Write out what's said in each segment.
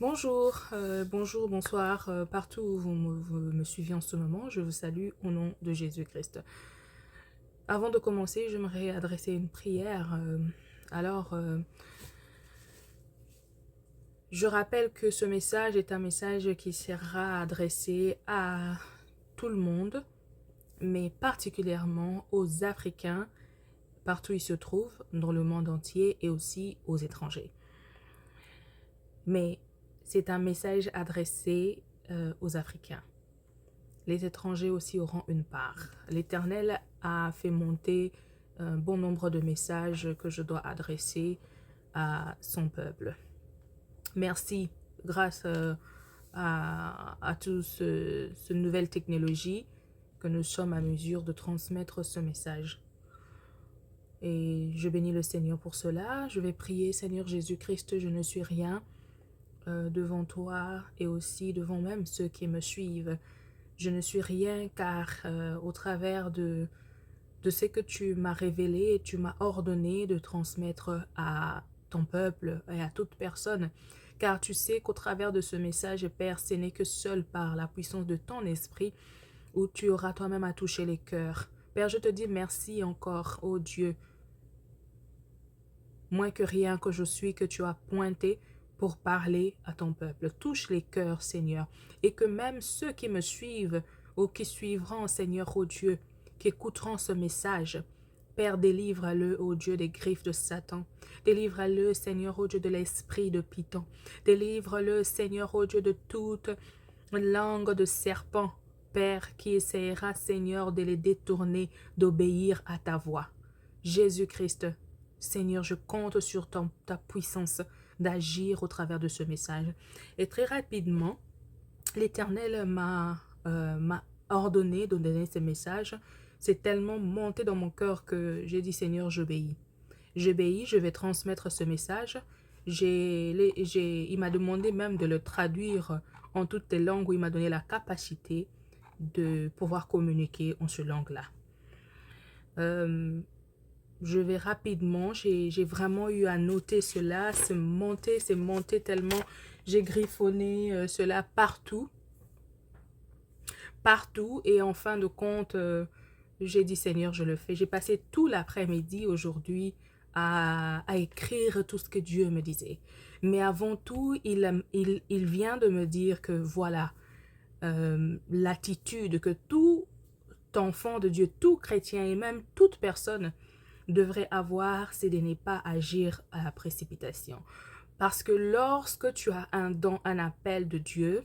Bonjour, bonjour, bonsoir, partout où vous me suivez en ce moment, je vous salue au nom de Jésus-Christ. Avant de commencer, j'aimerais adresser une prière. Alors, euh, je rappelle que ce message est un message qui sera adressé à tout le monde, mais particulièrement aux Africains, partout où ils se trouvent, dans le monde entier et aussi aux étrangers. Mais c'est un message adressé aux Africains. Les étrangers aussi auront une part. L'Éternel a fait monter un bon nombre de messages que je dois adresser à son peuple. Merci, grâce à toute ce nouvelle technologie, que nous sommes à mesure de transmettre ce message. Et je bénis le Seigneur pour cela. Je vais prier, Seigneur Jésus-Christ, je ne suis rien devant toi et aussi devant même ceux qui me suivent. Je ne suis rien car au travers de ce que tu m'as révélé, tu m'as ordonné de transmettre à ton peuple et à toute personne. Car tu sais qu'au travers de ce message, Père, ce n'est que seul par la puissance de ton esprit où tu auras toi-même à toucher les cœurs. Père, je te dis merci encore, ô Dieu, moins que rien que je suis, que tu as pointé pour parler à ton peuple. Touche les cœurs, Seigneur, et que même ceux qui me suivent ou qui suivront, Seigneur, ô Dieu, qui écouteront ce message, Père, délivre-le, ô Dieu, des griffes de Satan. Délivre-le, Seigneur, ô Dieu, de l'esprit de Python. Délivre-le, Seigneur, ô Dieu, de toute langue de serpent, Père, qui essaiera, Seigneur, de les détourner, d'obéir à ta voix. Jésus-Christ, Seigneur, je compte sur ta puissance d'agir au travers de ce message. Et très rapidement, l'Éternel m'a ordonné de donner ce message. C'est tellement monté dans mon cœur que j'ai dit, Seigneur, j'obéis. J'obéis, je vais transmettre ce message. Il m'a demandé même de le traduire en toutes les langues où il m'a donné la capacité de pouvoir communiquer en ce langue-là. Je vais rapidement, j'ai vraiment eu à noter cela, c'est monté tellement j'ai griffonné cela partout et en fin de compte, j'ai dit Seigneur, je le fais. J'ai passé tout l'après-midi aujourd'hui à écrire tout ce que Dieu me disait. Mais avant tout, il vient de me dire que voilà, l'attitude que tout enfant de Dieu, tout chrétien et même toute personne devrait avoir, c'est de ne pas agir à la précipitation. Parce que lorsque tu as un don, un appel de Dieu,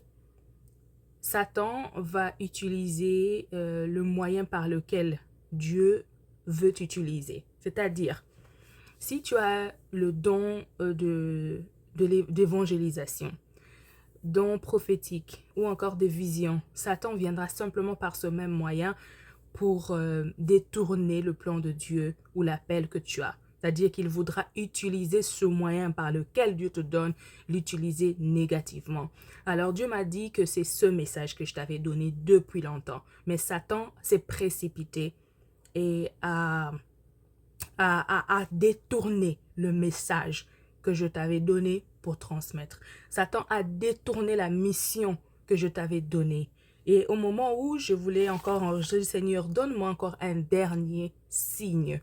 Satan va utiliser le moyen par lequel Dieu veut t'utiliser. C'est-à-dire, si tu as le don d'évangélisation, don prophétique ou encore de vision, Satan viendra simplement par ce même moyen pour détourner le plan de Dieu ou l'appel que tu as. C'est-à-dire qu'il voudra utiliser ce moyen par lequel Dieu te donne, l'utiliser négativement. Alors Dieu m'a dit que c'est ce message que je t'avais donné depuis longtemps. Mais Satan s'est précipité et a détourné le message que je t'avais donné pour transmettre. Satan a détourné la mission que je t'avais donnée. Et au moment où je voulais encore, je dis Seigneur, donne-moi encore un dernier signe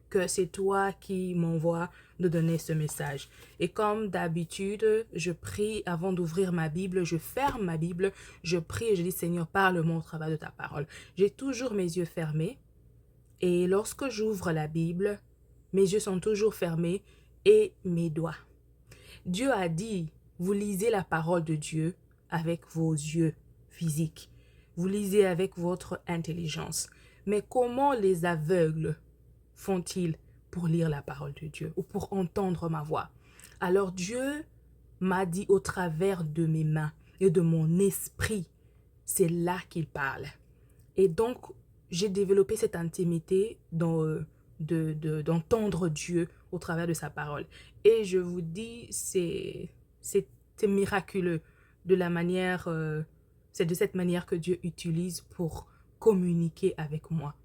que c'est toi qui m'envoies de donner ce message. Et comme d'habitude, je prie avant d'ouvrir ma Bible, je ferme ma Bible, je prie et je dis Seigneur, parle-moi au travers de ta parole. J'ai toujours mes yeux fermés et lorsque j'ouvre la Bible, mes yeux sont toujours fermés et mes doigts. Dieu a dit, vous lisez la parole de Dieu avec vos yeux physiques. Vous lisez avec votre intelligence. Mais comment les aveugles font-ils pour lire la parole de Dieu ou pour entendre ma voix? Alors Dieu m'a dit au travers de mes mains et de mon esprit, c'est là qu'il parle. Et donc, j'ai développé cette intimité d'entendre Dieu au travers de sa parole. Et je vous dis, c'est miraculeux de la manière, c'est de cette manière que Dieu utilise pour communiquer avec moi.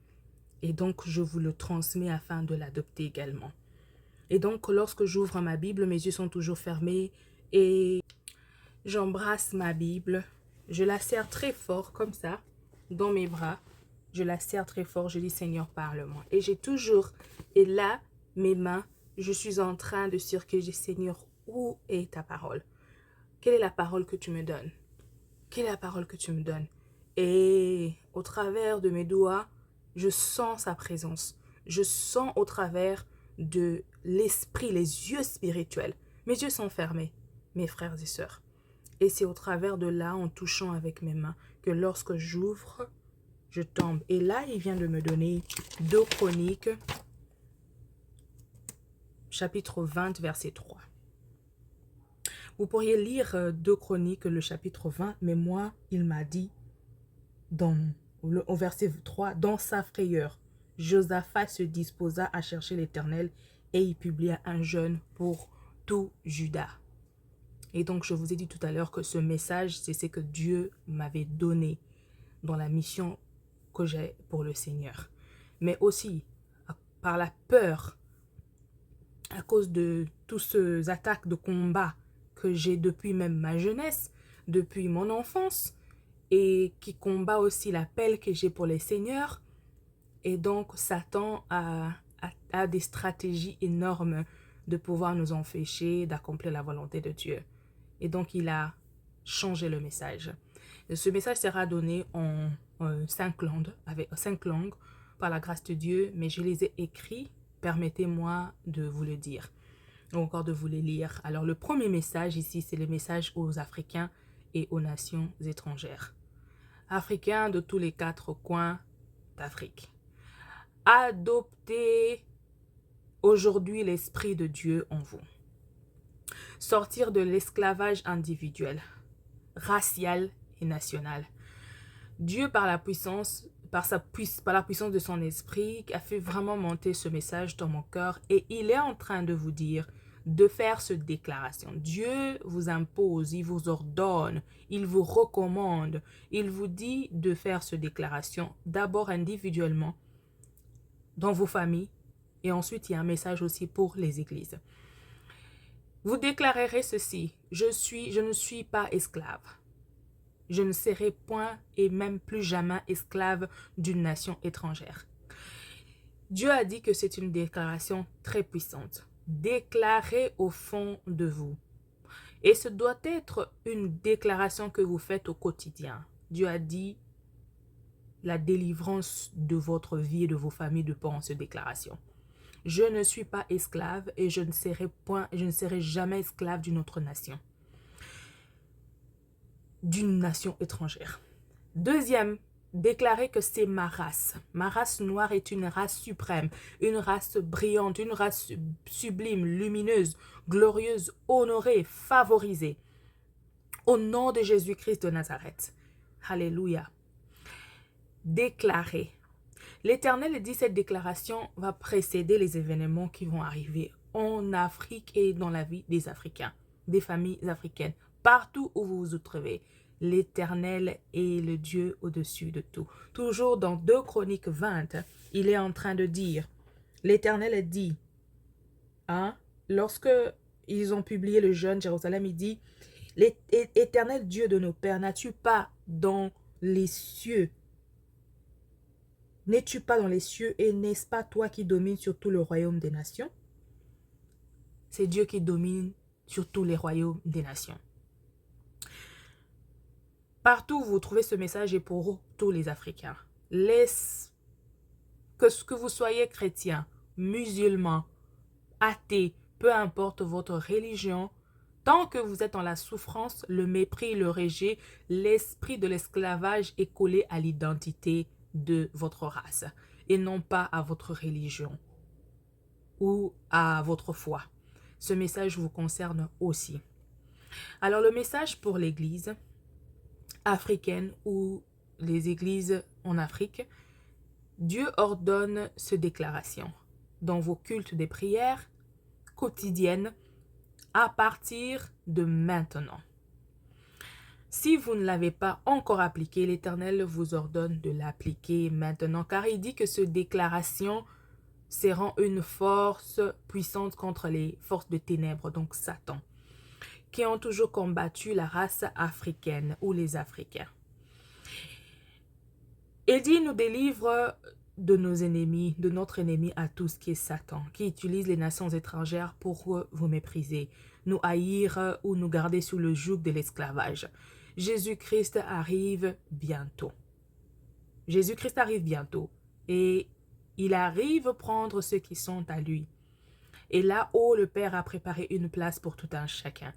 Et donc, je vous le transmets afin de l'adopter également. Et donc, lorsque j'ouvre ma Bible, mes yeux sont toujours fermés et j'embrasse ma Bible, je la serre très fort comme ça, dans mes bras. Je la serre très fort, je dis Seigneur, parle-moi. Et j'ai toujours, et là, mes mains, je suis en train de circuler, Seigneur, où est ta parole? Quelle est la parole que tu me donnes? Quelle est la parole que tu me donnes? Et au travers de mes doigts, je sens sa présence. Je sens au travers de l'esprit, les yeux spirituels. Mes yeux sont fermés, mes frères et sœurs. Et c'est au travers de là, en touchant avec mes mains, que lorsque j'ouvre, je tombe. Et là, il vient de me donner 2 Chroniques, chapitre 20, verset 3. Vous pourriez lire 2 Chroniques, le chapitre 20, mais moi, il m'a dit, au verset 3, dans sa frayeur, Josaphat se disposa à chercher l'Éternel et il publia un jeûne pour tout Juda. Et donc, je vous ai dit tout à l'heure que ce message, c'est ce que Dieu m'avait donné dans la mission que j'ai pour le Seigneur. Mais aussi, par la peur, à cause de tous ces attaques de combat que j'ai depuis même ma jeunesse, depuis mon enfance, et qui combat aussi l'appel que j'ai pour les seigneurs. Et donc, Satan a des stratégies énormes de pouvoir nous empêcher d'accomplir la volonté de Dieu. Et donc, il a changé le message. Et ce message sera donné en 5 langues, avec 5 langues, par la grâce de Dieu, mais je les ai écrits. Permettez-moi de vous le dire, ou encore de vous les lire. Alors, le premier message ici, c'est le message aux Africains et aux nations étrangères. Africains de tous les 4 coins d'Afrique. Adoptez aujourd'hui l'Esprit de Dieu en vous. Sortir de l'esclavage individuel, racial et national. Dieu, par la puissance de son esprit, a fait vraiment monter ce message dans mon cœur et il est en train de vous dire de faire cette déclaration. Dieu vous impose, il vous ordonne, il vous recommande, il vous dit de faire cette déclaration d'abord individuellement dans vos familles et ensuite il y a un message aussi pour les églises. Vous déclarerez ceci, je ne suis pas esclave. Je ne serai point et même plus jamais esclave d'une nation étrangère. Dieu a dit que c'est une déclaration très puissante. Déclarez au fond de vous. Et ce doit être une déclaration que vous faites au quotidien. Dieu a dit la délivrance de votre vie et de vos familles dépend de cette déclaration. Je ne suis pas esclave et je ne serai jamais esclave d'une autre nation. D'une nation étrangère. Deuxième, déclarer que c'est ma race. Ma race noire est une race suprême, une race brillante, une race sublime, lumineuse, glorieuse, honorée, favorisée. Au nom de Jésus-Christ de Nazareth. Alléluia. Déclarer. L'Éternel dit cette déclaration va précéder les événements qui vont arriver en Afrique et dans la vie des Africains, des familles africaines, partout où vous vous trouvez. L'Éternel est le Dieu au-dessus de tout. Toujours dans 2 Chroniques 20, il est en train de dire, l'Éternel dit, lorsque ils ont publié le jeûne Jérusalem, il dit, l'Éternel Dieu de nos pères, n'as-tu pas dans les cieux? N'es-tu pas dans les cieux et n'est-ce pas toi qui domines sur tout le royaume des nations? C'est Dieu qui domine sur tous les royaumes des nations. Partout où vous trouvez ce message est pour tous les Africains. Que vous soyez chrétien, musulman, athée, peu importe votre religion, tant que vous êtes dans la souffrance, le mépris, le rejet, l'esprit de l'esclavage est collé à l'identité de votre race et non pas à votre religion ou à votre foi. Ce message vous concerne aussi. Alors le message pour l'église africaine ou les églises en Afrique, Dieu ordonne cette déclaration dans vos cultes des prières quotidiennes à partir de maintenant. Si vous ne l'avez pas encore appliqué, l'Éternel vous ordonne de l'appliquer maintenant, car il dit que cette déclaration sera une force puissante contre les forces de ténèbres, donc Satan, qui ont toujours combattu la race africaine ou les Africains. Il dit, nous délivre de nos ennemis, de notre ennemi à tous qui est Satan, qui utilise les nations étrangères pour vous mépriser, nous haïr ou nous garder sous le joug de l'esclavage. Jésus-Christ arrive bientôt. Jésus-Christ arrive bientôt et il arrive prendre ceux qui sont à lui. Et là-haut, le Père a préparé une place pour tout un chacun.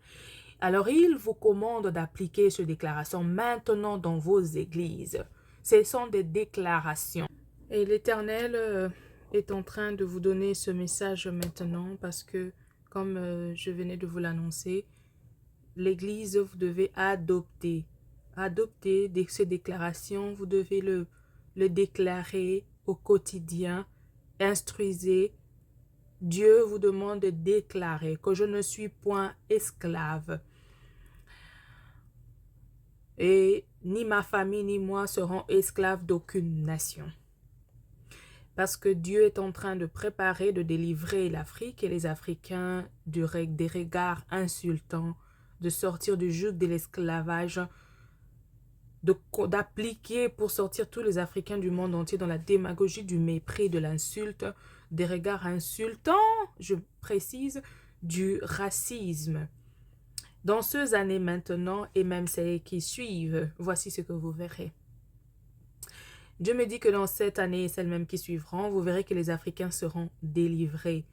Alors, il vous commande d'appliquer ces déclarations maintenant dans vos églises. Ce sont des déclarations. Et l'Éternel est en train de vous donner ce message maintenant parce que, comme je venais de vous l'annoncer, l'Église, vous devez adopter ces déclarations. Vous devez le déclarer au quotidien. Instruisez. Dieu vous demande de déclarer que je ne suis point esclave. Et ni ma famille ni moi serons esclaves d'aucune nation. Parce que Dieu est en train de préparer, de délivrer l'Afrique et les Africains des regards insultants, de sortir du joug de l'esclavage, d'appliquer pour sortir tous les Africains du monde entier dans la démagogie, du mépris, de l'insulte, des regards insultants, je précise, du racisme. Dans ces années maintenant et même celles qui suivent, voici ce que vous verrez. Dieu me dit que dans cette année et celles-mêmes qui suivront, vous verrez que les Africains seront délivrés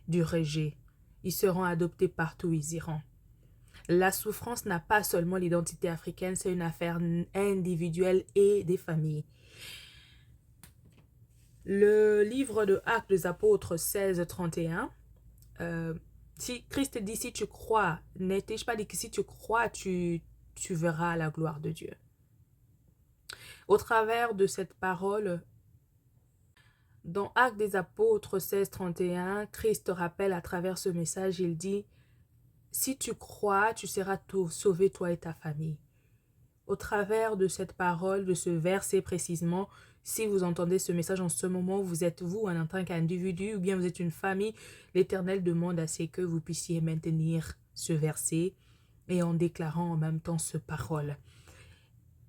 du rejet. Ils seront adoptés partout où ils iront. La souffrance n'a pas seulement l'identité africaine, c'est une affaire individuelle et des familles. Le livre de Actes des Apôtres 16, 31, si Christ dit si tu crois, n'ai-je pas dit que si tu crois, tu verras la gloire de Dieu. Au travers de cette parole, dans Actes des Apôtres 16, 31, Christ rappelle à travers ce message, il dit « Si tu crois, tu seras sauvé, toi et ta famille. » Au travers de cette parole, de ce verset précisément, si vous entendez ce message en ce moment, vous êtes vous en tant qu'individu ou bien vous êtes une famille, l'Éternel demande à ce que vous puissiez maintenir ce verset et en déclarant en même temps ce parole.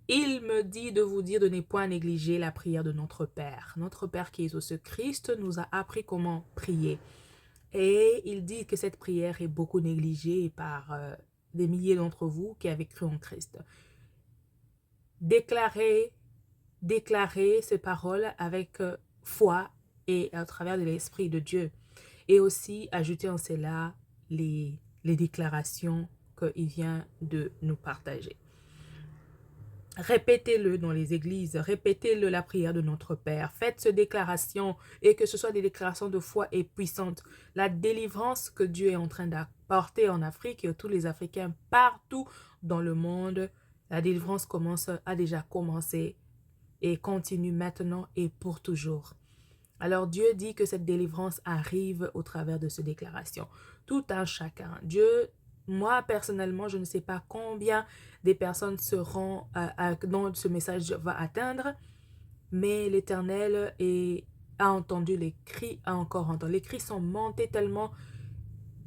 Il me dit de vous dire de ne point négliger la prière de notre Père. Notre Père qui est au Christ nous a appris comment prier. Et il dit que cette prière est beaucoup négligée par des milliers d'entre vous qui avez cru en Christ. Déclarez ces paroles avec foi et à travers de l'Esprit de Dieu. Et aussi ajouter en cela les déclarations qu'il vient de nous partager. Répétez-le dans les églises, répétez-le la prière de notre Père. Faites ces déclarations et que ce soit des déclarations de foi et puissantes. La délivrance que Dieu est en train d'apporter en Afrique et à tous les Africains partout dans le monde, la délivrance a déjà commencé et continue maintenant et pour toujours. Alors Dieu dit que cette délivrance arrive au travers de ces déclarations. Tout un chacun. Dieu, moi personnellement, je ne sais pas combien des personnes seront dont ce message va atteindre, mais l'Éternel a entendu les cris, a encore entendu. Les cris sont montés tellement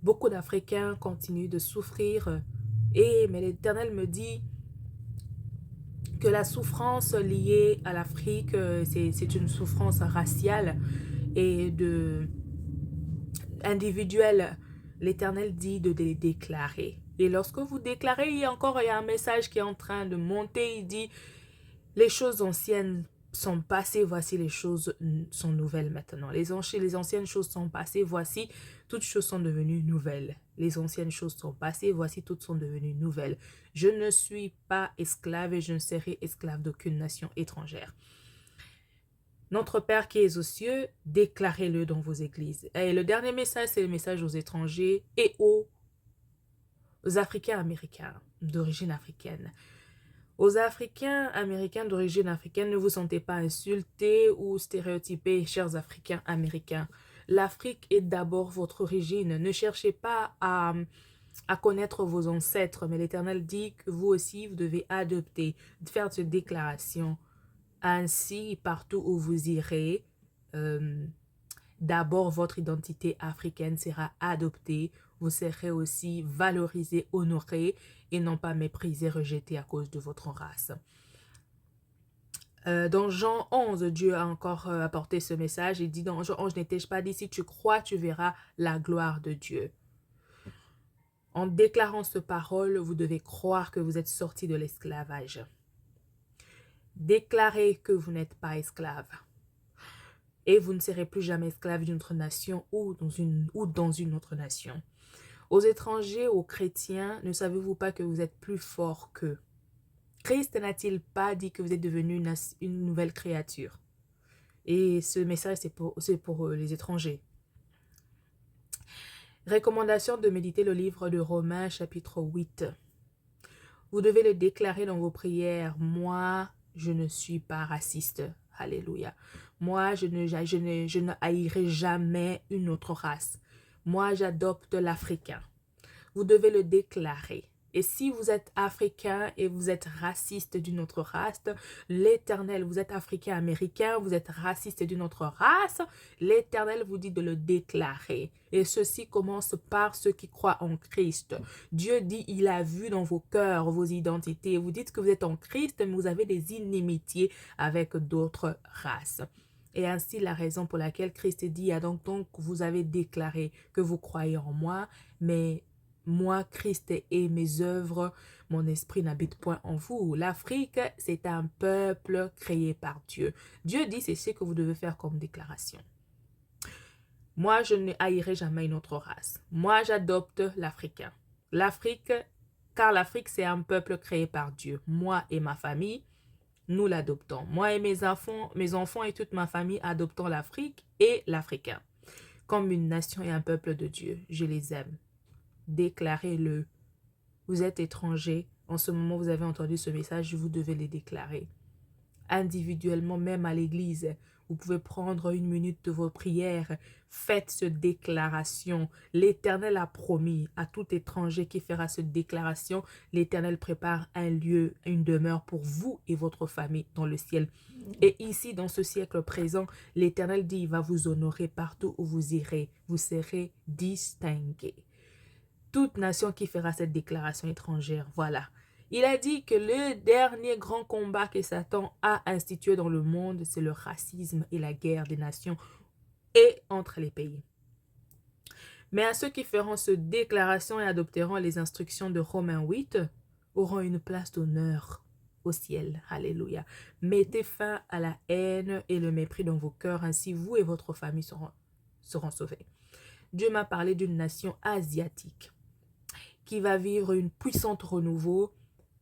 beaucoup d'Africains continuent de souffrir. Mais l'Éternel me dit que la souffrance liée à l'Afrique, c'est une souffrance raciale et individuelle. L'Éternel dit de les déclarer. Et lorsque vous déclarez, il y a un message qui est en train de monter. Il dit, les choses anciennes sont passées, voici les choses sont nouvelles maintenant. Les anciennes choses sont passées, voici toutes choses sont devenues nouvelles. Les anciennes choses sont passées, voici toutes sont devenues nouvelles. Je ne suis pas esclave et je ne serai esclave d'aucune nation étrangère. Notre Père qui est aux cieux, déclarez-le dans vos églises. Et le dernier message, c'est le message aux étrangers et aux Africains américains d'origine africaine. Aux Africains américains d'origine africaine, ne vous sentez pas insultés ou stéréotypés, chers Africains américains. L'Afrique est d'abord votre origine. Ne cherchez pas à connaître vos ancêtres, mais l'Éternel dit que vous aussi, vous devez adopter, faire cette déclaration. Ainsi, partout où vous irez, d'abord votre identité africaine sera adoptée. vous serez aussi valorisé, honoré et non pas méprisé, rejeté à cause de votre race. Dans Jean 11, Dieu a encore apporté ce message. Il dit dans Jean 11, n'étais-je pas dit, si tu crois, tu verras la gloire de Dieu. En déclarant cette parole, vous devez croire que vous êtes sorti de l'esclavage. Déclarez que vous n'êtes pas esclave. Et vous ne serez plus jamais esclave d'une autre nation ou dans une autre nation. Aux étrangers, aux chrétiens, ne savez-vous pas que vous êtes plus forts qu'eux? Christ n'a-t-il pas dit que vous êtes devenu une nouvelle créature? Et ce message, c'est pour les étrangers. Recommandation de méditer le livre de Romains, chapitre 8. Vous devez le déclarer dans vos prières. Moi, je ne suis pas raciste. Alléluia. Moi, je ne haïrai jamais une autre race. Moi, j'adopte l'Africain. Vous devez le déclarer. Et si vous êtes africain et vous êtes raciste d'une autre race, l'Éternel, vous êtes africain, américain, vous êtes raciste d'une autre race, l'Éternel vous dit de le déclarer. Et ceci commence par ceux qui croient en Christ. Dieu dit, il a vu dans vos cœurs vos identités. Vous dites que vous êtes en Christ, mais vous avez des inimitiés avec d'autres races. Et ainsi, la raison pour laquelle Christ dit, donc vous avez déclaré que vous croyez en moi, mais moi, Christ et mes œuvres, mon esprit n'habite point en vous. L'Afrique, c'est un peuple créé par Dieu. Dieu dit, c'est ce que vous devez faire comme déclaration. Moi, je ne haïrai jamais une autre race. Moi, j'adopte l'Africain. Car l'Afrique, c'est un peuple créé par Dieu. Moi et ma famille, nous l'adoptons. Moi et mes enfants et toute ma famille adoptons l'Afrique et l'Africain. Comme une nation et un peuple de Dieu, je les aime. Déclarez-le. Vous êtes étranger. En ce moment, vous avez entendu ce message, vous devez le déclarer. Individuellement, même à l'église, vous pouvez prendre une minute de vos prières. Faites cette déclaration. L'Éternel a promis à tout étranger qui fera cette déclaration. L'Éternel prépare un lieu, une demeure pour vous et votre famille dans le ciel. Et ici, dans ce siècle présent, l'Éternel dit, il va vous honorer partout où vous irez. Vous serez distingués. Toute nation qui fera cette déclaration étrangère, voilà. Il a dit que le dernier grand combat que Satan a institué dans le monde, c'est le racisme et la guerre des nations et entre les pays. Mais à ceux qui feront cette déclaration et adopteront les instructions de Romains 8, auront une place d'honneur au ciel. Alléluia. Mettez fin à la haine et le mépris dans vos cœurs, ainsi vous et votre famille seront sauvés. Dieu m'a parlé d'une nation asiatique qui va vivre une puissante renouveau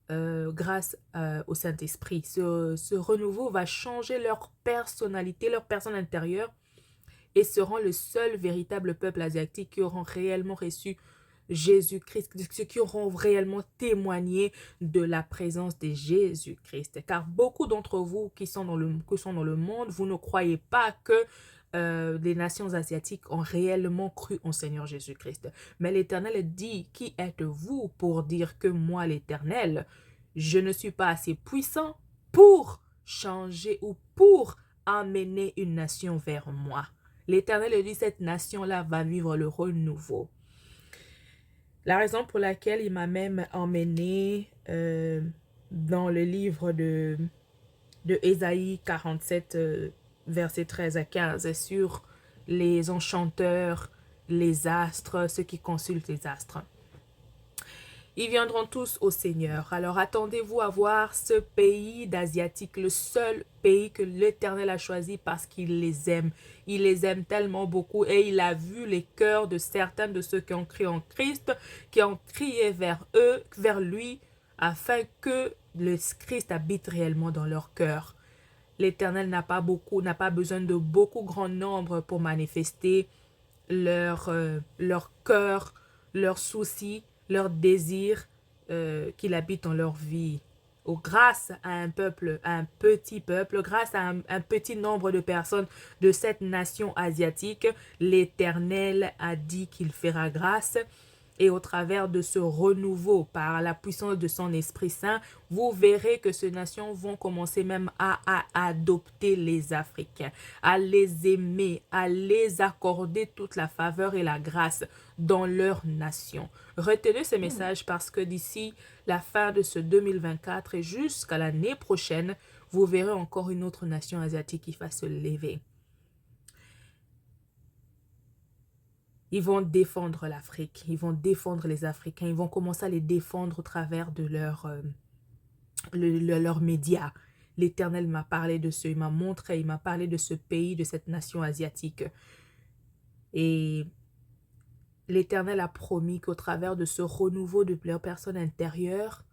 grâce au Saint-Esprit. Ce renouveau va changer leur personnalité, leur personne intérieure et seront le seul véritable peuple asiatique qui auront réellement reçu Jésus-Christ, ceux qui auront réellement témoigné de la présence de Jésus-Christ. Car beaucoup d'entre vous qui sont dans le monde, vous ne croyez pas que les nations asiatiques ont réellement cru en Seigneur Jésus-Christ. Mais l'Éternel dit, qui êtes-vous pour dire que moi, l'Éternel, je ne suis pas assez puissant pour changer ou pour amener une nation vers moi. L'Éternel dit, cette nation-là va vivre le renouveau. La raison pour laquelle il m'a même emmené dans le livre de Ésaïe 47, versets 13 à 15, sur les enchanteurs, les astres, ceux qui consultent les astres. Ils viendront tous au Seigneur. Alors attendez-vous à voir ce pays d'Asiatique, le seul pays que l'Éternel a choisi parce qu'il les aime. Il les aime tellement beaucoup et il a vu les cœurs de certains de ceux qui ont crié en Christ, qui ont crié vers lui, afin que le Christ habite réellement dans leur cœur. L'Éternel n'a pas besoin de beaucoup grand nombre pour manifester leur cœur, leurs soucis, leurs désirs qu'il habite dans leur vie. Grâce à un petit peuple, grâce à un petit nombre de personnes de cette nation asiatique, l'Éternel a dit qu'il fera grâce Et au travers de ce renouveau, par la puissance de son Esprit Saint, vous verrez que ces nations vont commencer même à adopter les Africains, à les aimer, à les accorder toute la faveur et la grâce dans leur nation. Retenez ce message parce que d'ici la fin de ce 2024 et jusqu'à l'année prochaine, vous verrez encore une autre nation asiatique qui va se lever. Ils vont défendre l'Afrique, ils vont défendre les Africains, ils vont commencer à les défendre au travers de leurs médias. L'Éternel m'a parlé de ce, il m'a montré, il m'a parlé de ce pays, de cette nation asiatique. Et l'Éternel a promis qu'au travers de ce renouveau de leur personne intérieure,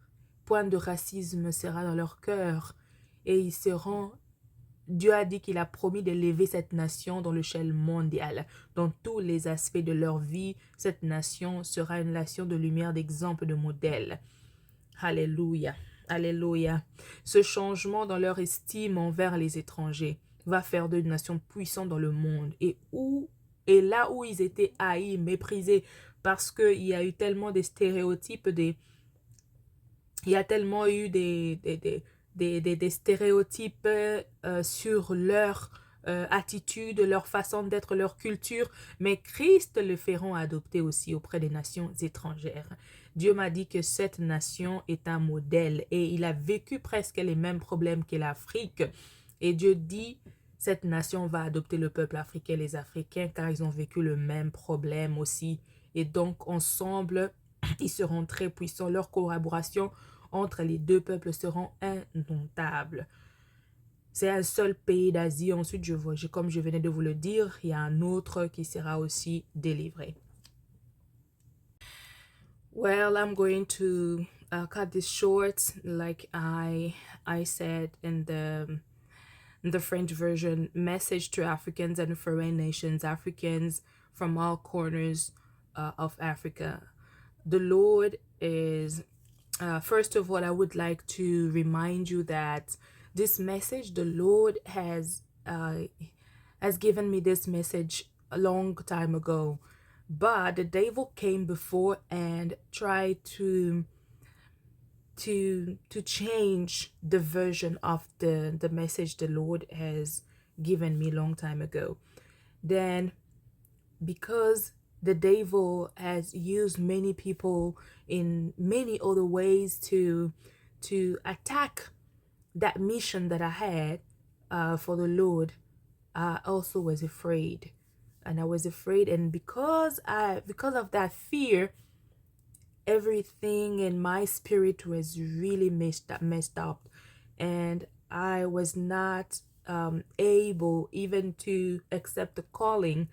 point de racisme sera dans leur cœur et ils seront... Dieu a dit qu'il a promis d'élever cette nation dans l'échelle mondiale. Dans tous les aspects de leur vie, cette nation sera une nation de lumière, d'exemple, de modèle. Alléluia. Alléluia. Ce changement dans leur estime envers les étrangers va faire d'eux une nation puissante dans le monde. Et là où ils étaient haïs, méprisés, parce qu'il y a eu tellement de stéréotypes, il y a tellement eu des stéréotypes sur leur attitude, leur façon d'être, leur culture, mais Christ le feront adopter aussi auprès des nations étrangères. Dieu m'a dit que cette nation est un modèle et il a vécu presque les mêmes problèmes que l'Afrique. Et Dieu dit, cette nation va adopter le peuple africain, les Africains, car ils ont vécu le même problème aussi. Et donc, ensemble, ils seront très puissants. Leur collaboration entre les deux peuples seront indomptables. C'est un seul pays d'Asie. Ensuite, comme je venais de vous le dire, il y a un autre qui sera aussi délivré. Well, I'm going to cut this short, like I said in the French version, message to Africans and foreign nations, Africans from all corners of Africa. The Lord is... first of all, I would like to remind you that this message, the Lord has given me this message a long time ago, but the devil came before and tried to change the version of the message the Lord has given me a long time ago. Then, because the devil has used many people in many other ways to attack that mission that I had for the Lord, I also was afraid. And I was afraid, and because of that fear, everything in my spirit was really messed up, and I was not able even to accept the calling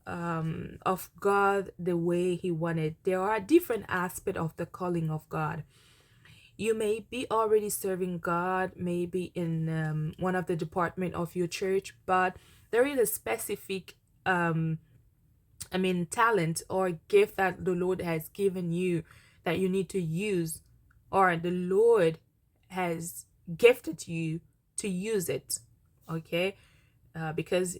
of God the way he wanted. There are different aspects of the calling of God. You may be already serving God, maybe in one of the department of your church, but there is a specific talent or gift that the Lord has given you that you need to use, or the Lord has gifted you to use it. Okay, because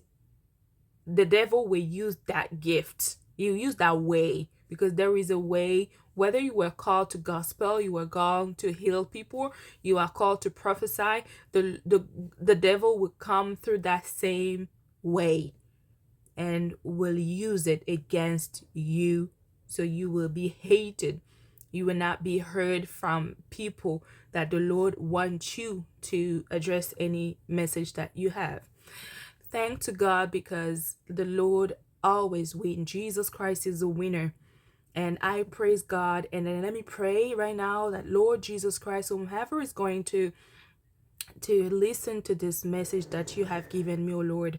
the devil will use that gift. You use that way, because there is a way. Whether you were called to gospel, you were called to heal people, you are called to prophesy, the devil will come through that same way and will use it against you. So you will be hated. You will not be heard from people that the Lord wants you to address any message that you have. Thank to God, because the Lord always wins. Jesus Christ is a winner. And I praise God. And then let me pray right now that Lord Jesus Christ, whomever is going to listen to this message that you have given me, oh Lord,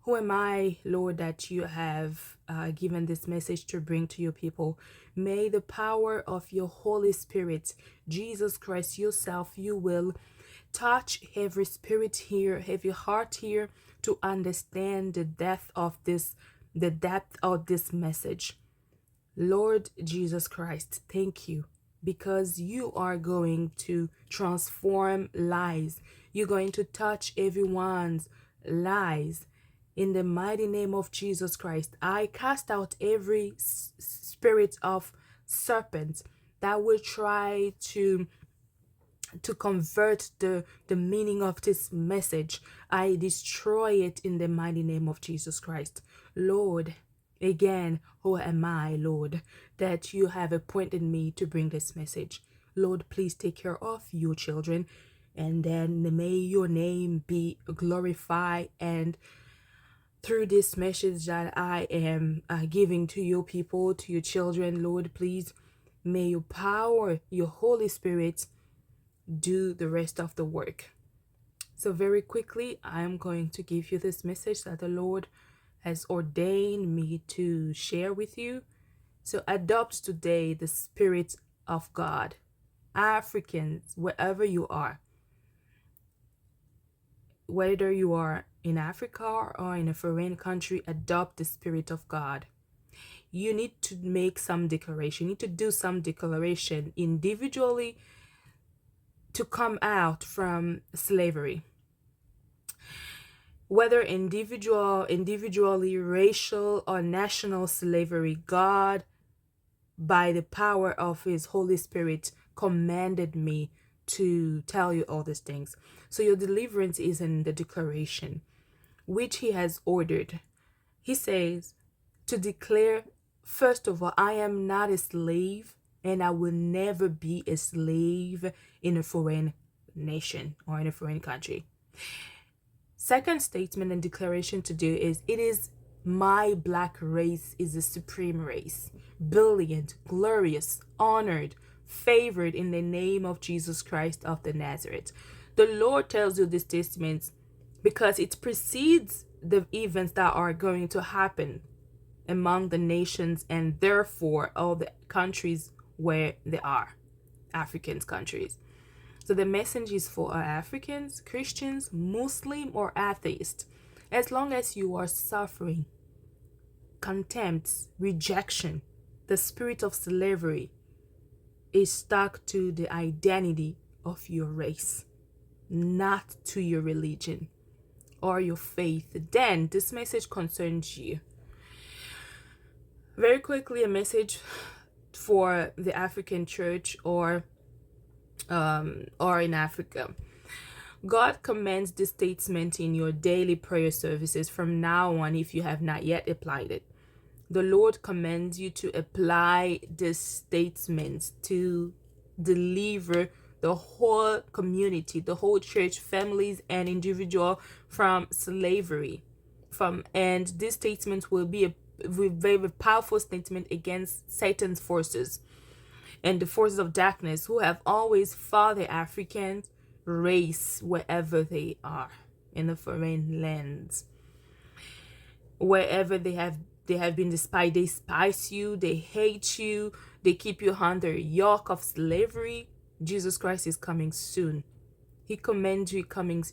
who am I, Lord, that you have given this message to bring to your people? May the power of your Holy Spirit, Jesus Christ yourself, you will touch every spirit here, every heart here, to understand the depth of this message. Lord Jesus Christ, thank you, because you are going to transform lives. You're going to touch everyone's lives. In the mighty name of Jesus Christ, I cast out every spirit of serpent that will try to convert the meaning of this message. I destroy it in the mighty name of Jesus Christ. Lord, again, who am I, Lord, that you have appointed me to bring this message? Lord, please take care of your children, and then may your name be glorified. And through this message that I am giving to your people, to your children, Lord, please, may your power, your Holy Spirit, do the rest of the work. So very quickly, I'm going to give you this message that the Lord has ordained me to share with you. So adopt today the Spirit of God. Africans, wherever you are, whether you are in Africa or in a foreign country, adopt the Spirit of God. You need to make some declaration. You need to do some declaration individually to come out from slavery. Whether individually, racial or national slavery, God, by the power of his Holy Spirit, commanded me to tell you all these things. So your deliverance is in the declaration, which he has ordered. He says to declare, first of all, I am not a slave, and I will never be a slave in a foreign nation or in a foreign country. Second statement and declaration to do is, it is my black race is a supreme race, brilliant, glorious, honored, favored in the name of Jesus Christ of the Nazareth. The Lord tells you these statements because it precedes the events that are going to happen among the nations, and therefore all the countries where they are, African countries. So the message is for Africans, Christians, Muslim, or atheist. As long as you are suffering contempt, rejection, the spirit of slavery is stuck to the identity of your race, not to your religion or your faith, then this message concerns you. Very quickly, a message for the African church or in Africa. God commands this statement in your daily prayer services from now on if you have not yet applied it. The Lord commands you to apply this statement to deliver the whole community, the whole church, families, and individual from slavery. And this statement will be a very powerful statement against Satan's forces and the forces of darkness who have always fought the African race wherever they are in the foreign lands. Wherever they have been despised, they despise you, they hate you, they keep you under a yoke of slavery. Jesus Christ is coming soon. He commands you,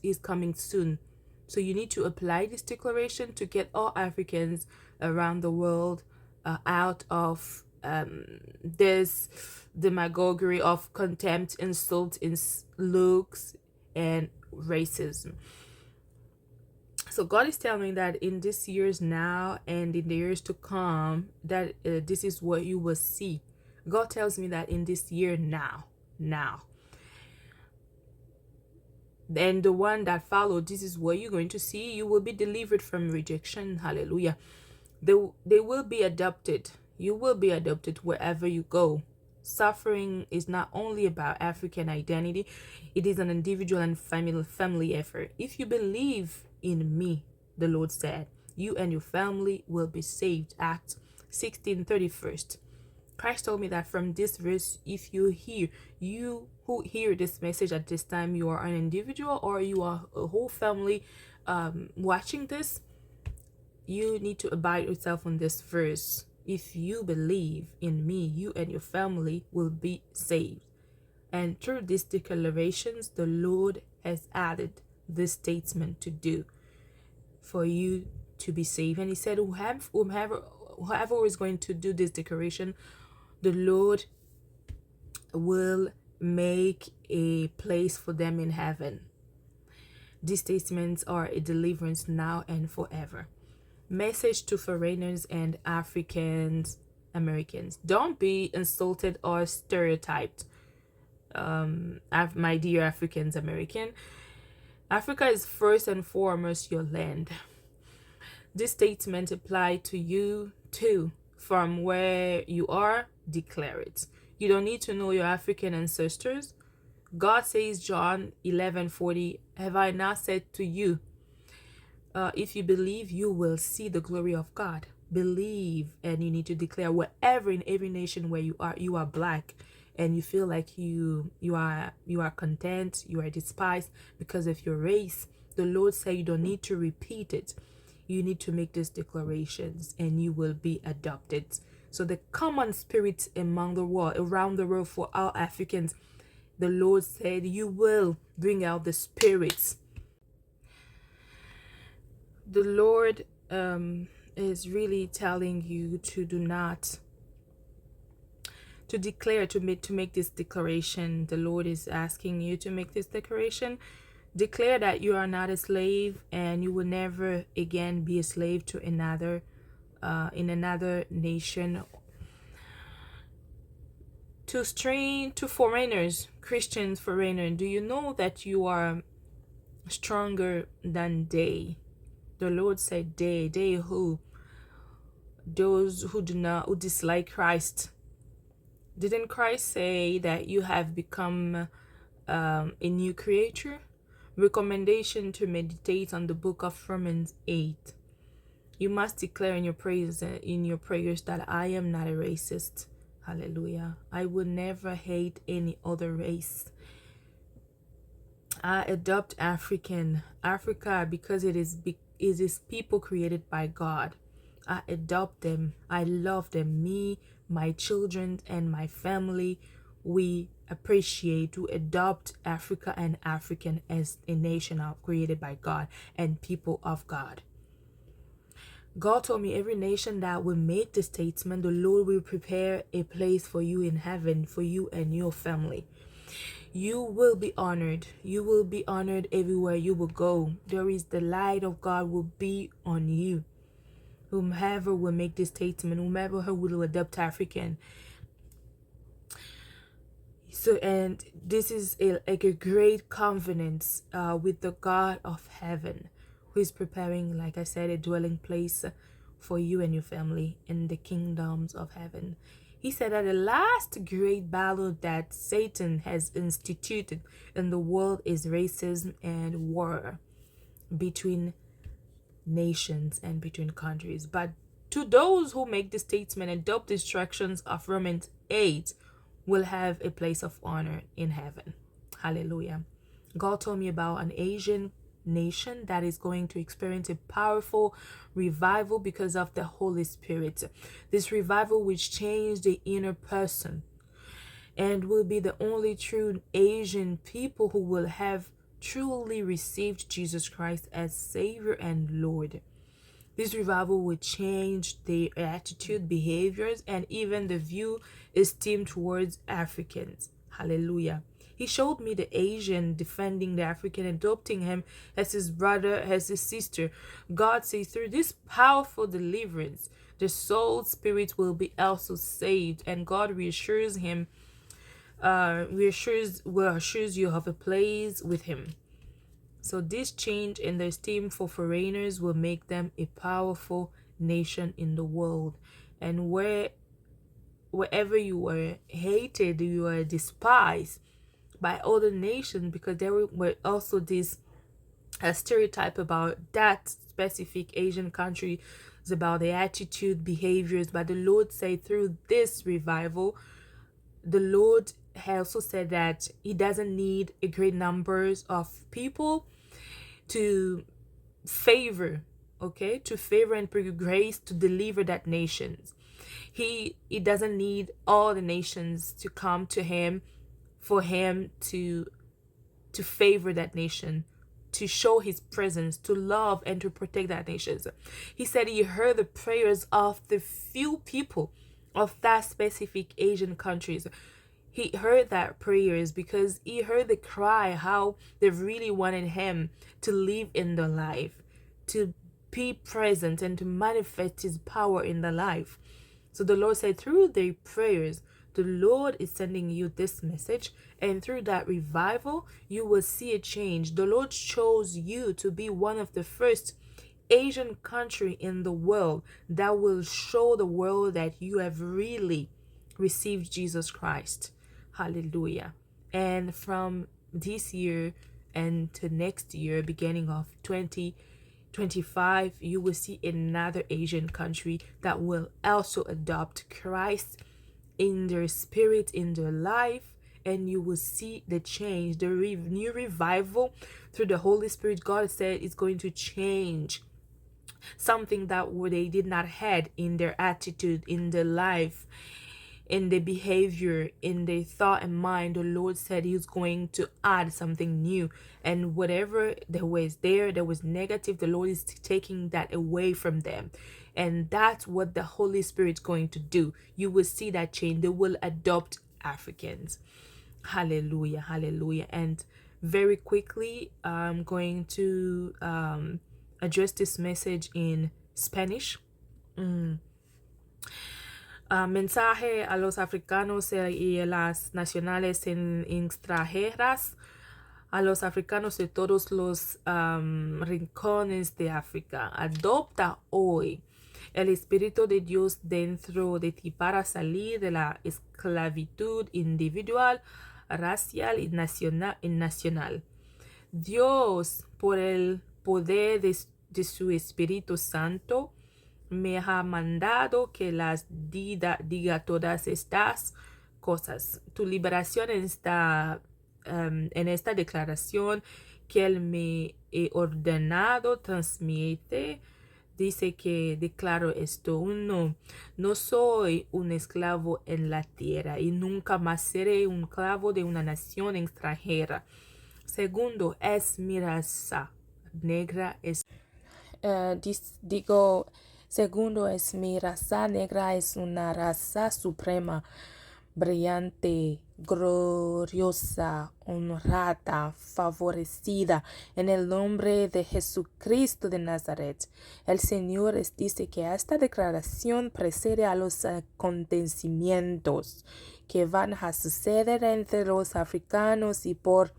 he's coming soon. So you need to apply this declaration to get all Africans around the world out of this demagoguery of contempt, insult, looks, and racism. So God is telling me that in this years now and in the years to come, that this is what you will see. God tells me that in this year now. And the one that followed, this is what you're going to see. You will be delivered from rejection. Hallelujah. They will be adopted. You will be adopted wherever you go. Suffering is not only about African identity. It is an individual and family effort. If you believe in me, the Lord said, you and your family will be saved. Acts 16:31. Christ told me that from this verse, if you who hear this message at this time, you are an individual or you are a whole family watching this, you need to abide yourself on this verse. If you believe in me, you and your family will be saved. And through these declarations, the Lord has added this statement to do for you to be saved. And he said, whoever is going to do this declaration, the Lord will make a place for them in heaven. These statements are a deliverance now and forever. Message to foreigners and Africans Americans. Don't be insulted or stereotyped. My dear Africans American, Africa is first and foremost your land. This statement apply to you too. From where you are, declare it. You don't need to know your African ancestors. God says, John 11:40, have I not said to you, if you believe, you will see the glory of God. Believe, and you need to declare wherever in every nation where you are black, and you feel like you are content, you are despised because of your race. The Lord said you don't need to repeat it. You need to make these declarations, and you will be adopted. So the common spirit among the world, around the world, for all Africans, the Lord said you will bring out the spirits. The Lord is really telling you to do not to declare, to make this declaration. The Lord is asking you to make this declaration. Declare that you are not a slave, and you will never again be a slave to another in another nation. To foreigners, Christians, foreigners, do you know that you are stronger than they? The Lord said they who? Those who dislike Christ. Didn't Christ say that you have become a new creature? Recommendation to meditate on the book of Romans 8. You must declare in your prayers that I am not a racist. Hallelujah. I will never hate any other race. I adopt Africa because it is people created by God. I adopt them. I love them. Me, my children, and my family, we appreciate to adopt Africa and African as a nation created by God and people of God. God told me every nation that will make the statement, the Lord will prepare a place for you in heaven, for you and your family. You will be honored. You will be honored everywhere you will go. There is the light of God will be on you. Whomever will make this statement, whomever who will adopt African. So, and this is a great confidence with the God of heaven, who is preparing, like I said, a dwelling place for you and your family in the kingdoms of heaven. He said that the last great battle that Satan has instituted in the world is racism and war between nations and between countries. But to those who make the statement and adopt the instructions of Romans 8, will have a place of honor in heaven. Hallelujah. God told me about an Asian nation that is going to experience a powerful revival because of the Holy Spirit. This revival which changed the inner person and will be the only true Asian people who will have truly received Jesus Christ as Savior and Lord. This revival will change their attitude, behaviors, and even the view, esteem towards Africans. Hallelujah. He showed me the Asian defending the African, adopting him as his brother, as his sister. God says through this powerful deliverance, the soul spirit will be also saved, and God reassures him, assures you of a place with him. So this change in the esteem for foreigners will make them a powerful nation in the world. And wherever you were hated, you were despised by other nations, because there were also this stereotype about that specific Asian country, is about the attitude, behaviors. But the Lord said through this revival, the Lord also said that he doesn't need a great numbers of people to favor, to favor and bring grace to deliver that nations. He doesn't need all the nations to come to him for him to favor that nation, to show his presence, to love and to protect that nation. He said he heard the prayers of the few people of that specific Asian countries. He heard that prayers because he heard the cry, how they really wanted him to live in their life, to be present and to manifest his power in their life. So the Lord said, through their prayers, the Lord is sending you this message, and through that revival, you will see a change. The Lord chose you to be one of the first Asian country in the world that will show the world that you have really received Jesus Christ. Hallelujah. And from this year and to next year, beginning of 2025, you will see another Asian country that will also adopt Christ in their spirit, in their life, and you will see the change, the new revival through the Holy Spirit. God said it's going to change something that they did not had in their attitude, in their life, in their behavior, in their thought and mind. The Lord said he's going to add something new, and whatever there was negative, the Lord is taking that away from them. And that's what the Holy Spirit's going to do. You will see that change. They will adopt Africans. Hallelujah, hallelujah. And very quickly, I'm going to address this message in Spanish. Mensaje a los africanos y a las nacionales extranjeras, a los africanos de todos los rincones de África. Adopta hoy el Espíritu de Dios dentro de ti para salir de la esclavitud individual, racial y nacional. Dios, por el poder de su Espíritu Santo, me ha mandado que las diga todas estas cosas. Tu liberación está en esta declaración que Él me he ordenado transmite. Dice que declaro esto: uno, no soy un esclavo en la tierra y nunca más seré un esclavo de una nación extranjera. Segundo, es mi raza negra. Segundo, es mi raza negra, es una raza suprema, brillante, gloriosa, honrada, favorecida en el nombre de Jesucristo de Nazaret. El Señor dice que esta declaración precede a los acontecimientos que van a suceder entre los africanos y por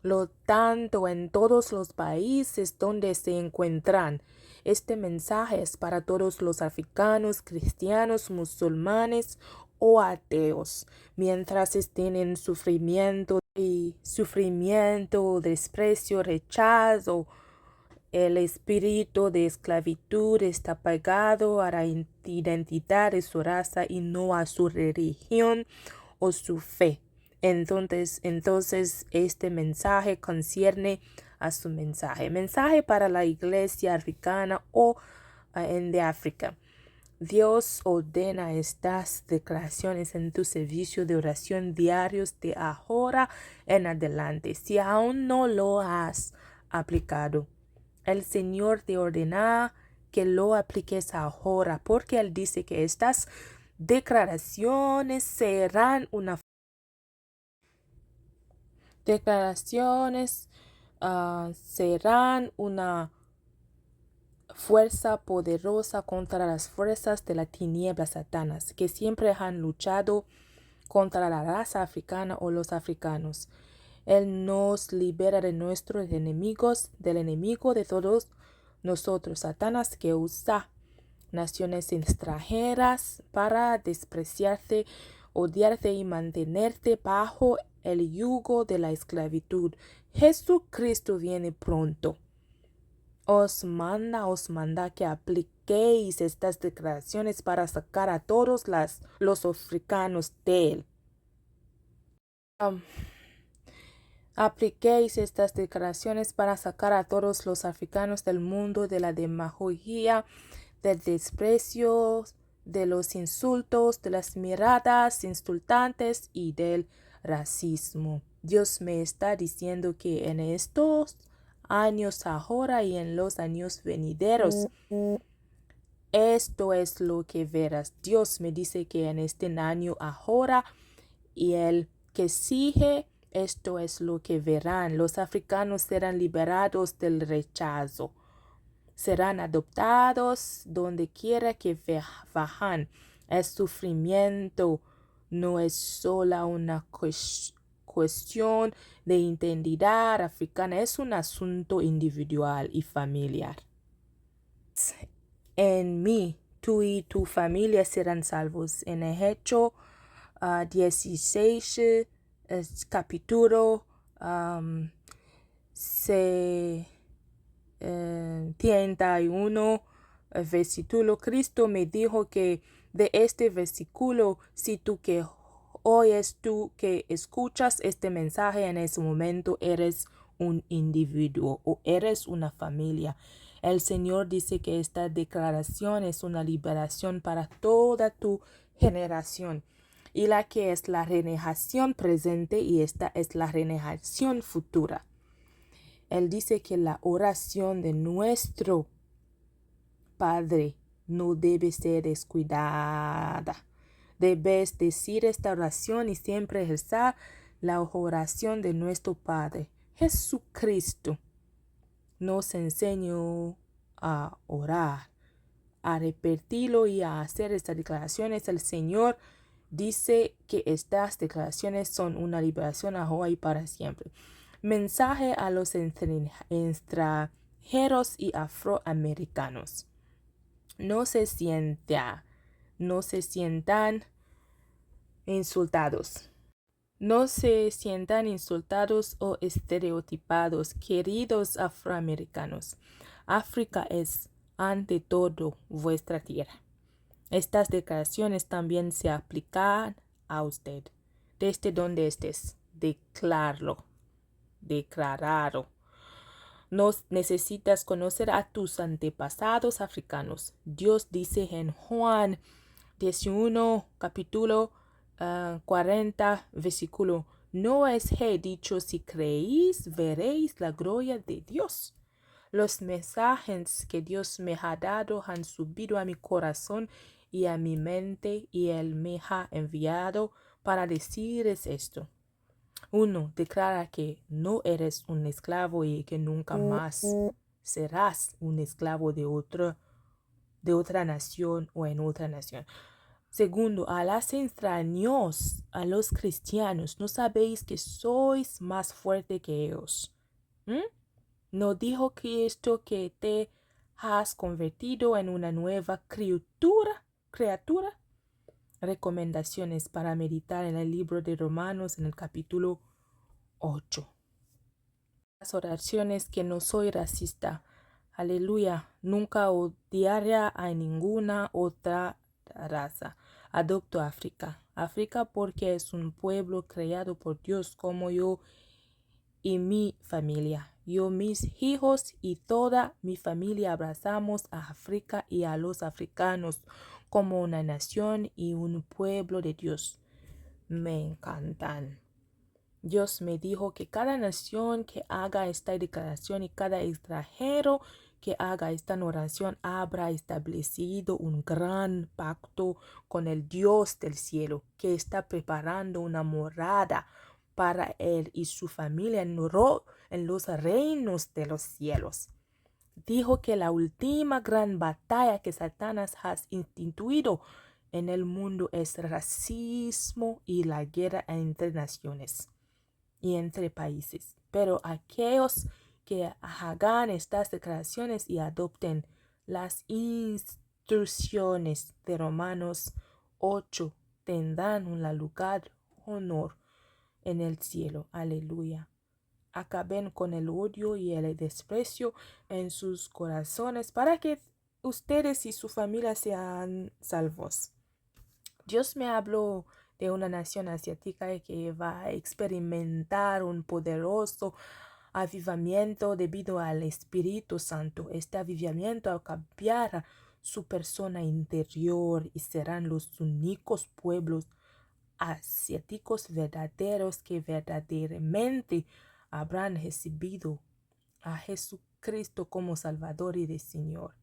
lo tanto en todos los países donde se encuentran. Este mensaje es para todos los africanos, cristianos, musulmanes o ateos, mientras estén en sufrimiento, desprecio, rechazo. El espíritu de esclavitud está pegado a la identidad de su raza y no a su religión o su fe. Entonces este mensaje concierne a su mensaje para la iglesia africana o de África. Dios ordena estas declaraciones en tu servicio de oración diarios de ahora en adelante. Si aún no lo has aplicado, el Señor te ordena que lo apliques ahora, porque Él dice que estas declaraciones serán una fuerza poderosa contra las fuerzas de la tiniebla, Satanás, que siempre han luchado contra la raza africana o los africanos. Él nos libera de nuestros enemigos, del enemigo de todos nosotros, Satanás, que usa naciones extranjeras para despreciarte, odiarte y mantenerte bajo el yugo de la esclavitud. Jesucristo viene pronto. Os manda que apliquéis estas declaraciones para sacar a todos los africanos de él. Apliquéis estas declaraciones para sacar a todos los africanos del mundo de la demagogia, del desprecio, de los insultos, de las miradas insultantes y del racismo. Dios me está diciendo que en estos años ahora y en los años venideros, esto es lo que verás. Dios me dice que en este año ahora y el que sigue, esto es lo que verán. Los africanos serán liberados del rechazo. serán adoptados donde quiera que vayan. El sufrimiento no es solo una cuestión de identidad africana, es un asunto individual y familiar. En mí, tú y tu familia serán salvos. En el Hecho 16, capítulo 31, versículo, Cristo me dijo que de este versículo, si tú que oyes, tú que escuchas este mensaje en ese momento, eres un individuo o eres una familia. El Señor dice que esta declaración es una liberación para toda tu generación. Y la que es la generación presente y esta es la generación futura. Él dice que la oración de nuestro Padre no debe ser descuidada. Debes decir esta oración y siempre rezar la oración de nuestro Padre. Jesucristo nos enseñó a orar, a repetirlo y a hacer estas declaraciones. El Señor dice que estas declaraciones son una liberación ahora y para siempre. Mensaje a los extranjeros y afroamericanos. No se sientan insultados. No se sientan insultados o estereotipados, queridos afroamericanos. África es, ante todo, vuestra tierra. Estas declaraciones también se aplican a usted. Desde donde estés, declararlo. No necesitas conocer a tus antepasados africanos. Dios dice en Juan 11, capítulo 40, versículo, no os he dicho, si creéis, veréis la gloria de Dios. Los mensajes que Dios me ha dado han subido a mi corazón y a mi mente, y Él me ha enviado para decirles esto. 1. Declara que no eres un esclavo y que nunca más serás un esclavo de otra nación o en otra nación. 2. A los extraños, a los cristianos, ¿no sabéis que sois más fuerte que ellos? ¿No dijo Cristo que te has convertido en una nueva criatura? Recomendaciones para meditar en el libro de Romanos en el capítulo 8. Las oraciones que no soy racista. Aleluya. Nunca odiaría a ninguna otra raza. Adopto África. África porque es un pueblo creado por Dios como yo y mi familia. Yo, mis hijos y toda mi familia abrazamos a África y a los africanos como una nación y un pueblo de Dios. Me encantan. Dios me dijo que cada nación que haga esta declaración y cada extranjero que haga esta oración habrá establecido un gran pacto con el Dios del cielo, que está preparando una morada para él y su familia en los reinos de los cielos. Dijo que la última gran batalla que Satanás ha instituido en el mundo es el racismo y la guerra entre naciones y entre países. Pero aquellos que hagan estas declaraciones y adopten las instrucciones de Romanos 8 tendrán un lugar honor en el cielo. Aleluya. Acaben con el odio y el desprecio en sus corazones para que ustedes y su familia sean salvos. Dios me habló de una nación asiática que va a experimentar un poderoso avivamiento debido al Espíritu Santo. Este avivamiento cambiará su persona interior y serán los únicos pueblos asiáticos verdaderos que verdaderamente habrán recibido a Jesucristo como Salvador y de Señor.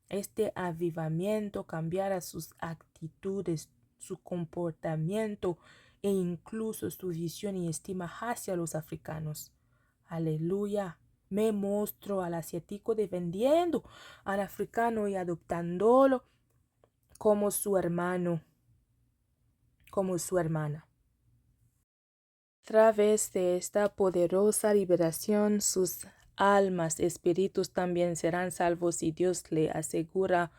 Este avivamiento cambiará sus actitudes, su comportamiento e incluso su visión y estima hacia los africanos. Aleluya. me mostró al asiático defendiendo al africano y adoptándolo como su hermano, como su hermana. A través de esta poderosa liberación, sus almas, espíritus también serán salvos y Dios le asegura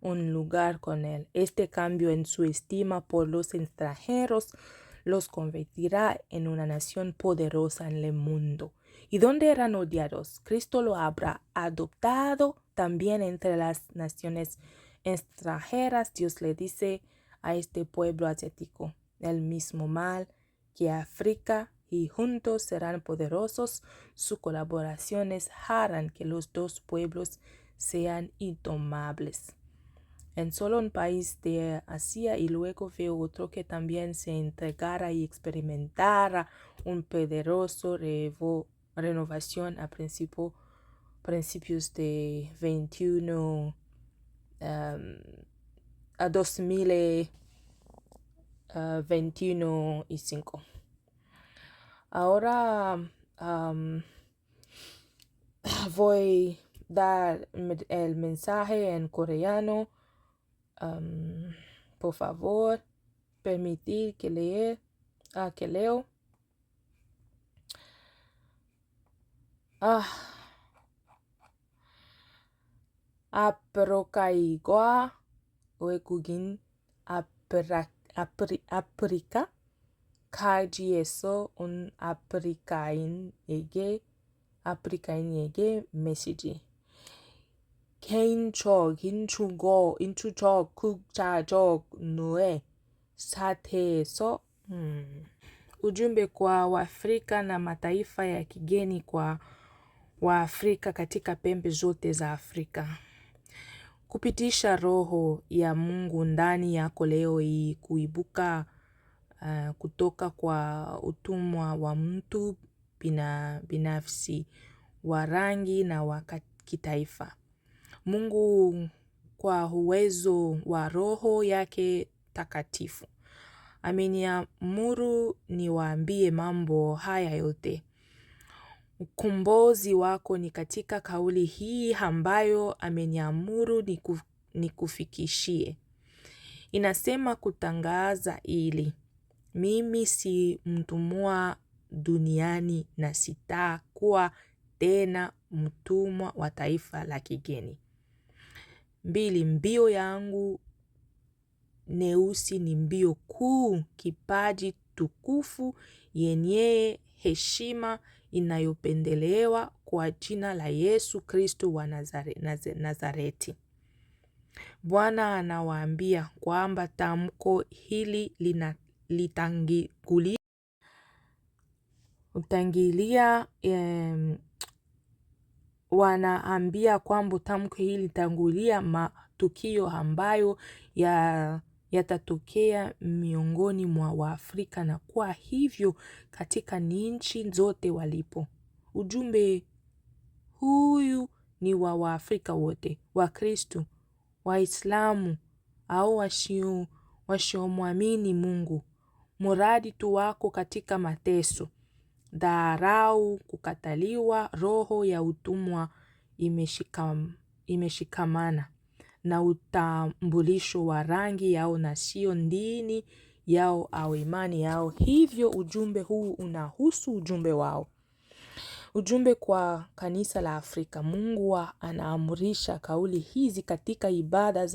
un lugar con él. Este cambio en su estima por los extranjeros los convertirá en una nación poderosa en el mundo. Y donde eran odiados, Cristo lo habrá adoptado también entre las naciones extranjeras. Dios le dice a este pueblo asiático, el mismo mal que África, y juntos serán poderosos. Sus colaboraciones harán que los dos pueblos sean intomables. En solo un país de Asia, y luego veo otro que también se entregara y experimentara un poderoso renovación a principios de 21 a 2021 y 5. Ahora voy a dar el mensaje en coreano. Por favor, permitir que leo. 앞으로가이과 외국인 아프리카 가지에서 온 아프리카인에게 메시지. 개인적, 인투적, 국가적 노예 사태에서 ujumbe kwa Waafrika na mataifa ya kigeni, kwa Waafrika katika pembe zote za Afrika. Kupitisha roho ya Mungu ndani yako leo hii, kuibuka kutoka kwa utumwa wa mtu binafsi, wa rangi na wa kitaifa. Mungu kwa uwezo wa roho yake takatifu ameniamuru niwaambie mambo haya yote. Ukombozi wako ni katika kauli hii ambayo ameniamuru nikufikishie. Inasema kutangaza ili mimi si mtumwa duniani na sitakuwa tena mtumwa wa taifa la kigeni. 2, mbio yangu nyeusi ni mbio kuu, kipaji tukufu yenye heshima inayopendelewa kwa jina la Yesu Kristo wa Nazareti. Bwana anawaambia kwamba tamko hili wanaambia kwamba tamko hili litangulia matukio ambayo yatatokea miongoni mwa Waafrika, na kwa hivyo katika nchi zote walipo. Ujumbe huyu ni wa Waafrika wote, Wakristo, Waislamu au wasiomwamini Mungu. Muradi tu wako katika mateso, dharau, kukataliwa, roho ya utumwa imeshikamana na utambulisho wa rangi yao na sio dini yao au imani yao. Hivyo ujumbe huu unahusu ujumbe wao. Ujumbe kwa kanisa la Afrika. Mungu anaamurisha kauli hizi katika ibada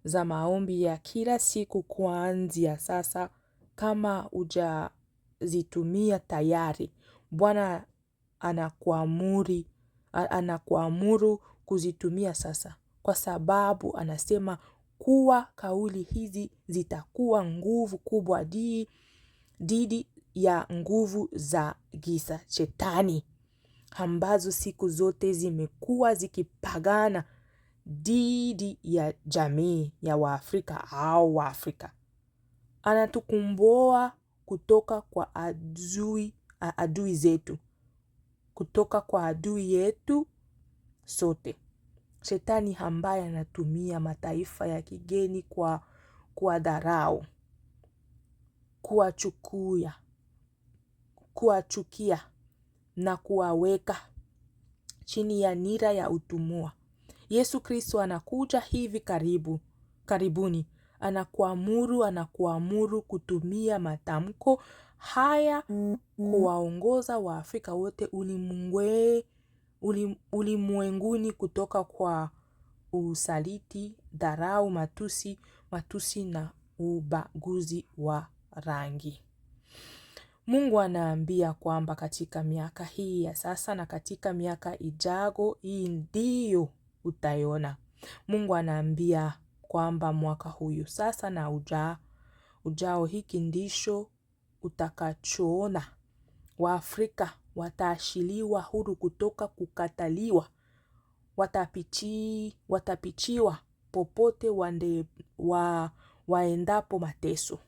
za maombi ya kila siku kuanzia sasa. Kama hujazitumia tayari, Bwana anakuamuru kuzitumia sasa, kwa sababu anasema kuwa kauli hizi zitakuwa nguvu kubwa dhidi ya nguvu za giza, Shetani, ambazo siku zote zimekuwa zikipagana dhidi ya jamii ya Waafrika au Waafrika. Anatukomboa kutoka kwa adui zetu, kutoka kwa adui yetu sote, Shetani, ambaye anatumia mataifa ya kigeni kwa dharau, kuwachukia na kuwaweka chini ya nira ya utumwa. Yesu Kristo anakuja hivi karibuni. Anakuamuru kutumia matamko haya kuwaongoza Waafrika wote ulimwenguni kutoka kwa usaliti, dharau, matusi na ubaguzi wa rangi. Mungu anaambia kwamba katika miaka hii ya sasa na katika miaka ijago, hii ndiyo utaiona. Mungu anaambia kwamba mwaka huyu sasa na ujao, hiki ndicho utakachoona. Waafrika wataachiliwa huru kutoka kukataliwa. Watapichiwa popote waendapo mateso.